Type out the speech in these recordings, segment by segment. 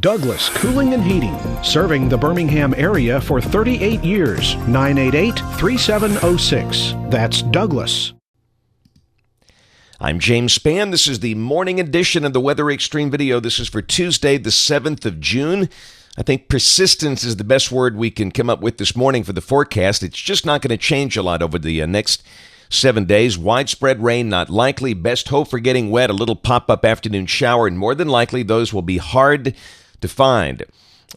Douglas Cooling and Heating, serving the Birmingham area for 38 years. 988-3706. That's Douglas. I'm James Spann. This is the morning edition of the Weather Xtreme video. This is for Tuesday, the 7th of June. I think persistence is the best word we can come up with this morning for the forecast. It's just not going to change a lot over the next 7 days. Widespread rain not likely. Best hope for getting wet, a little pop-up afternoon shower, and more than likely those will be hard to find.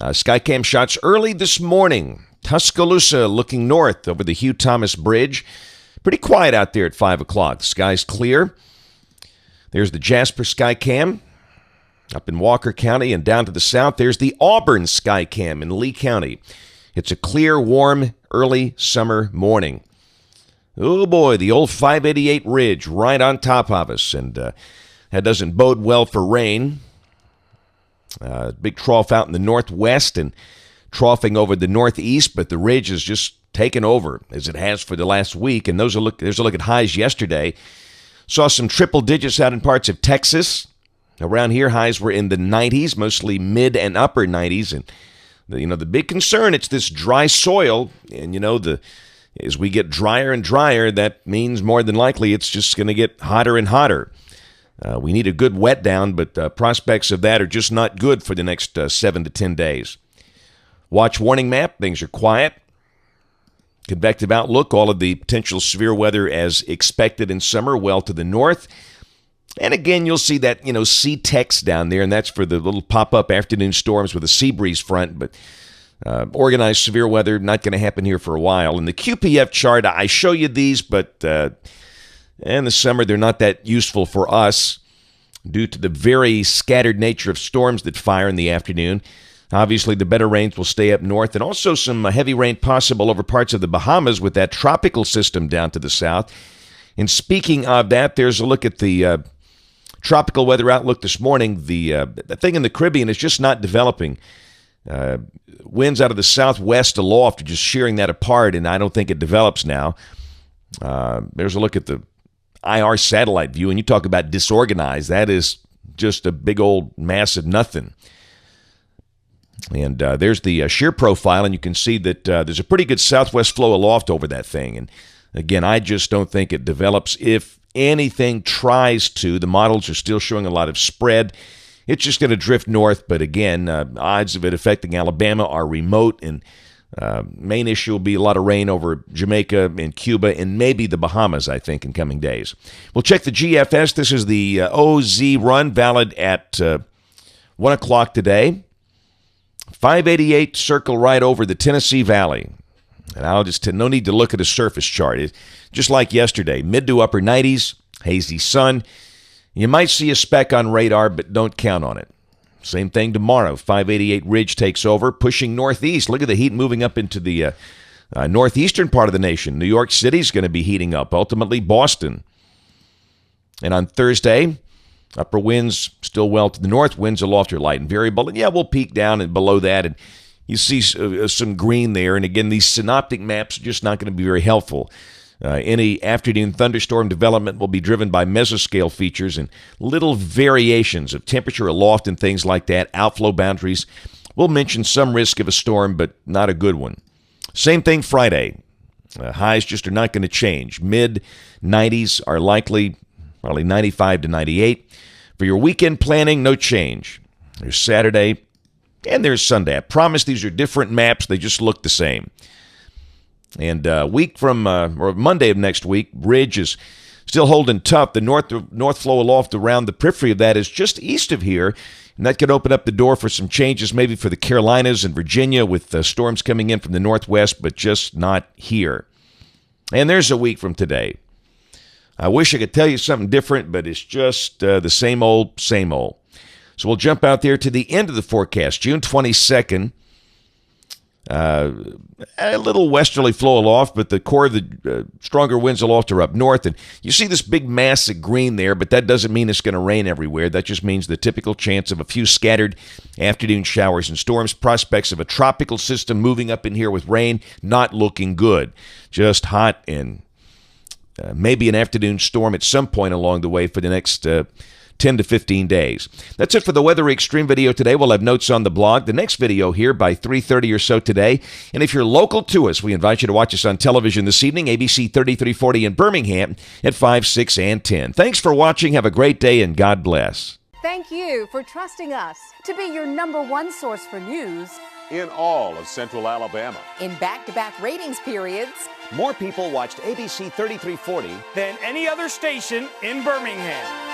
Skycam shots early this morning. Tuscaloosa looking north over the Hugh Thomas Bridge. Pretty quiet out there at 5 o'clock. The sky's clear. There's the Jasper Skycam up in Walker County, and down to the south, there's the Auburn Skycam in Lee County. It's a clear, warm, early summer morning. Oh boy, the old 588 ridge right on top of us, and that doesn't bode well for rain. Big trough out in the northwest and troughing over the northeast, but the ridge is just taken over as it has for the last week, and there's a look at highs yesterday. Saw some triple digits out in parts of Texas. Around here, highs were in the 90s, mostly mid and upper 90s, and the big concern, it's this dry soil, and as we get drier and drier, that means more than likely it's just going to get hotter and hotter. We need a good wet down, but prospects of that are just not good for the next 7 to 10 days. Watch warning map, things are quiet. Convective outlook, all of the potential severe weather as expected in summer, well to the north. And again, you'll see that, sea text down there, and that's for the little pop-up afternoon storms with a sea breeze front, but organized severe weather, not going to happen here for a while. In the QPF chart, I show you these, but in the summer, they're not that useful for us due to the very scattered nature of storms that fire in the afternoon. Obviously, the better rains will stay up north, and also some heavy rain possible over parts of the Bahamas with that tropical system down to the south. And speaking of that, there's a look at the tropical weather outlook this morning. The thing in the Caribbean is just not developing. Winds out of the southwest aloft are just shearing that apart, and I don't think it develops now. There's a look at the IR satellite view, and you talk about disorganized. That is just a big old mass of nothing. And there's the shear profile, and you can see that there's a pretty good southwest flow aloft over that thing. And again, I just don't think it develops. If anything tries to, the models are still showing a lot of spread. It's just going to drift north, but again, odds of it affecting Alabama are remote, and main issue will be a lot of rain over Jamaica and Cuba and maybe the Bahamas, I think, in coming days. We'll check the GFS. This is the OZ run, valid at 1 o'clock today. 588 circle right over the Tennessee Valley. And no need to look at a surface chart. It's just like yesterday, mid to upper 90s, hazy sun. You might see a speck on radar, but don't count on it. Same thing tomorrow. 588 ridge takes over, pushing northeast. Look at the heat moving up into the northeastern part of the nation. New York City's going to be heating up, ultimately Boston. And on Thursday, upper winds still well to the north, winds aloft are light and variable. And we'll peak down and below that, and you see some green there. And again, these synoptic maps are just not going to be very helpful. Any afternoon thunderstorm development will be driven by mesoscale features and little variations of temperature aloft and things like that. Outflow boundaries will mention some risk of a storm, but not a good one. Same thing Friday. Highs just are not going to change. Mid-90s are likely, probably 95 to 98. For your weekend planning, no change. There's Saturday and there's Sunday. I promise these are different maps. They just look the same. And week from or Monday of next week, ridge is still holding tough. The north flow aloft around the periphery of that is just east of here, and that could open up the door for some changes maybe for the Carolinas and Virginia with storms coming in from the northwest, but just not here. And there's a week from today. I wish I could tell you something different, but it's just the same old, same old. So we'll jump out there to the end of the forecast, June 22nd. A little westerly flow aloft, but the core of the stronger winds aloft are up north. And you see this big mass of green there, but that doesn't mean it's going to rain everywhere. That just means the typical chance of a few scattered afternoon showers and storms. Prospects of a tropical system moving up in here with rain, not looking good. Just hot and maybe an afternoon storm at some point along the way for the next 10 to 15 days. That's it for the Weather Xtreme video today. We'll have notes on the blog. The next video here by 3:30 or so today. And if you're local to us, we invite you to watch us on television this evening, ABC 3340 in Birmingham at 5, 6, and 10. Thanks for watching. Have a great day, and God bless. Thank you for trusting us to be your #1 source for news in all of Central Alabama. in back-to-back ratings periods. More people watched ABC 3340 than any other station in Birmingham.